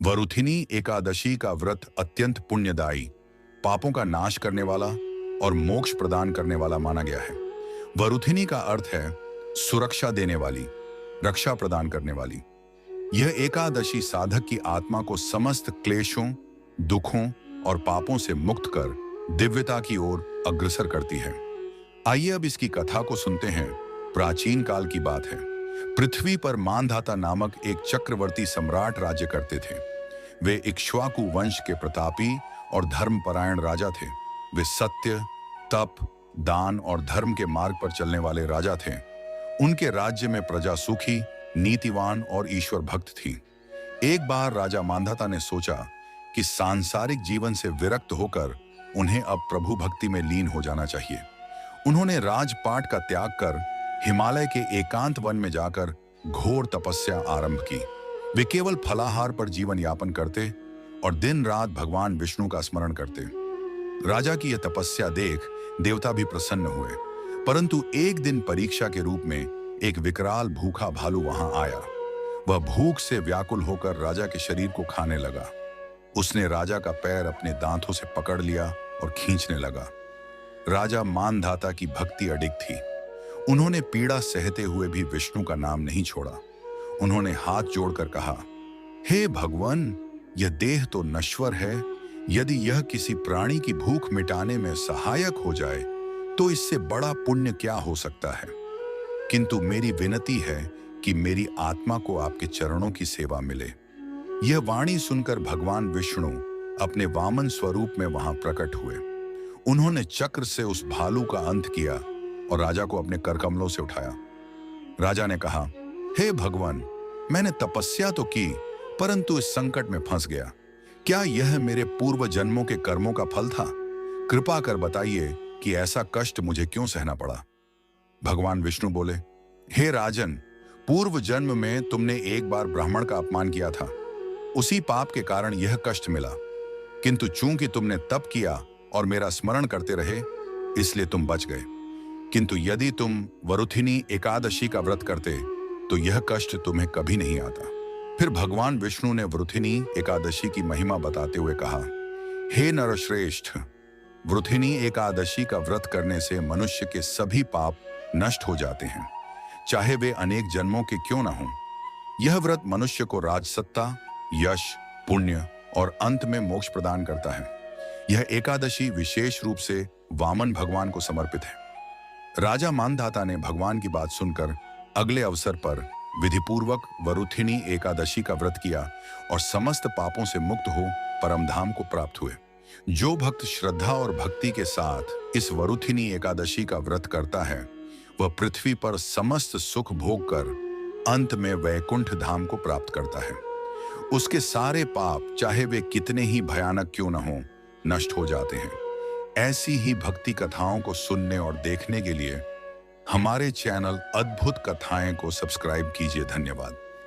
वरुथिनी एकादशी का व्रत अत्यंत पुण्यदायी, पापों का नाश करने वाला और मोक्ष प्रदान करने वाला माना गया है। वरुथिनी का अर्थ है सुरक्षा देने वाली, रक्षा प्रदान करने वाली। यह एकादशी साधक की आत्मा को समस्त क्लेशों, दुखों और पापों से मुक्त कर दिव्यता की ओर अग्रसर करती है। आइए अब इसकी कथा को सुनते हैं। प्राचीन काल की बात है। पृथ्वी पर मानधाता नामक एक चक्रवर्ती सम्राट राज्य करते थे। वे इक्ष्वाकु वंश के प्रतापी और धर्मपरायण राजा थे। वे सत्य, तप, दान और धर्म के मार्ग पर चलने वाले राजा थे। उनके राज्य में प्रजा सुखी, नीतिवान और ईश्वर भक्त थी। एक बार राजा मानधाता ने सोचा कि सांसारिक जीवन से विरक्त होकर उन्हें अब प्रभु भक्ति में लीन हो जाना चाहिए। उन्होंने राजपाट का त्याग कर हिमालय के एकांत वन में जाकर घोर तपस्या आरंभ की। वे केवल फलाहार पर जीवन यापन करते और दिन रात भगवान विष्णु का स्मरण करते। राजा की यह तपस्या देख देवता भी प्रसन्न हुए। परंतु एक दिन परीक्षा के रूप में एक विकराल भूखा भालू वहां आया। वह भूख से व्याकुल होकर राजा के शरीर को खाने लगा। उसने राजा का पैर अपने दांतों से पकड़ लिया और खींचने लगा। राजा मानधाता की भक्ति अडिग थी। उन्होंने पीड़ा सहते हुए भी विष्णु का नाम नहीं छोड़ा। उन्होंने हाथ जोड़कर कहा, हे भगवान, यह देह तो नश्वर है। यदि यह किसी प्राणी की भूख मिटाने में सहायक हो जाए तो इससे बड़ा पुण्य क्या हो सकता है। किंतु मेरी विनती है कि मेरी आत्मा को आपके चरणों की सेवा मिले। यह वाणी सुनकर भगवान विष्णु अपने वामन स्वरूप में वहां प्रकट हुए। उन्होंने चक्र से उस भालू का अंत किया और राजा को अपने करकमलों से उठाया। राजा ने कहा, हे भगवान, मैंने तपस्या तो की परंतु इस संकट में फंस गया। क्या यह मेरे पूर्व जन्मों के कर्मों का फल था? कृपा कर बताइए कि ऐसा कष्ट मुझे क्यों सहना पड़ा। भगवान विष्णु बोले, हे राजन, पूर्व जन्म में तुमने एक बार ब्राह्मण का अपमान किया था। उसी पाप के कारण यह कष्ट मिला। किंतु चूंकि तुमने तप किया और मेरा स्मरण करते रहे, इसलिए तुम बच गए। किंतु यदि तुम वरुथिनी एकादशी का व्रत करते तो यह कष्ट तुम्हें कभी नहीं आता। फिर भगवान विष्णु ने वरुथिनी एकादशी की महिमा बताते हुए कहा, हे नरश्रेष्ठ, वरुथिनी एकादशी का व्रत करने से मनुष्य के सभी पाप नष्ट हो जाते हैं, चाहे वे अनेक जन्मों के क्यों न हों। यह व्रत मनुष्य को राजसत्ता, यश, पुण्य और अंत में मोक्ष प्रदान करता है। यह एकादशी विशेष रूप से वामन भगवान को समर्पित है। राजा मानधाता ने भगवान की बात सुनकर अगले अवसर पर विधिपूर्वक वरुथिनी एकादशी का व्रत किया और समस्त पापों से मुक्त हो परमधाम को प्राप्त हुए। जो भक्त श्रद्धा और भक्ति के साथ इस वरुथिनी एकादशी का व्रत करता है, वह पृथ्वी पर समस्त सुख भोग कर अंत में वैकुंठ धाम को प्राप्त करता है। उसके सारे पाप, चाहे वे कितने ही भयानक क्यों न हों, नष्ट हो जाते हैं। ऐसी ही भक्ति कथाओं को सुनने और देखने के लिए हमारे चैनल अद्भुत कथाएं को सब्सक्राइब कीजिए। धन्यवाद।